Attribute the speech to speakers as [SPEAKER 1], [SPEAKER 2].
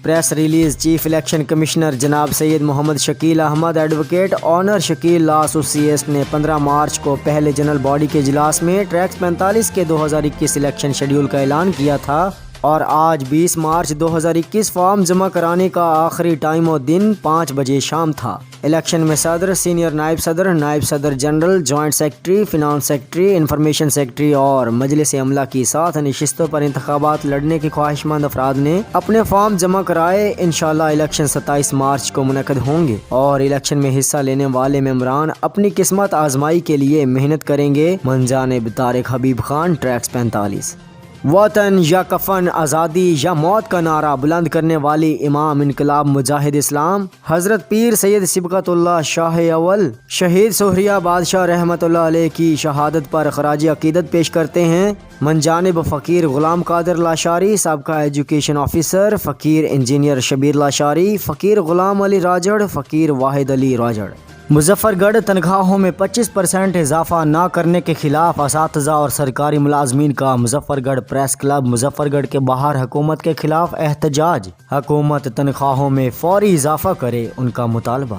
[SPEAKER 1] Press release chief election commissioner جناب سید محمد Shakeel Ahmad advocate owner Shakeel لا ایسوسی نے 15 مارچ کو پہلے جنرل باڈی کے اجلاس میں ٹریکس 45 کے 2021 الیکشن شیڈیول کا اعلان کیا تھا اور آج 20 مارچ 2021 فارم جمع کرانے کا آخری ٹائم و دن 5 بجے شام تھا۔ الیکشن میں صدر، سینئر نائب صدر general, joint secretary, finance secretary, information secretary اور مجلس عملہ کی 7 نشستوں پر انتخابات لڑنے کے خواہش مند افراد نے اپنے فارم جمع کرائے۔ انشاءاللہ الیکشن 27 مارچ کو منعقد ہوں گے اور الیکشن میں حصہ لینے والے ممبران اپنی قسمت آزمائی کے لیے محنت کریں گے۔ من جانب طارق حبیب خان، ٹریکس 45۔ وطن یا کفن، آزادی یا موت کا نعرہ بلند کرنے والی امام انقلاب مجاہد اسلام حضرت پیر سید صبغت اللہ شاہ اول شہید سہریہ بادشاہ رحمت اللہ علیہ کی شہادت پر خراج عقیدت پیش کرتے ہیں۔ من جانب فقیر غلام قادر لاشاری، سابقہ ایجوکیشن آفیسر، فقیر انجینئر شبیر لاشاری، فقیر غلام علی راجڑ، فقیر واحد علی راجڑ۔ مظفر گڑھ تنخواہوں میں 25% اضافہ نہ کرنے کے خلاف اساتذہ اور سرکاری ملازمین کا مظفر گڑھ پریس کلب مظفر گڑھ کے باہر حکومت کے خلاف احتجاج۔ حکومت تنخواہوں میں فوری اضافہ کرے، ان کا مطالبہ۔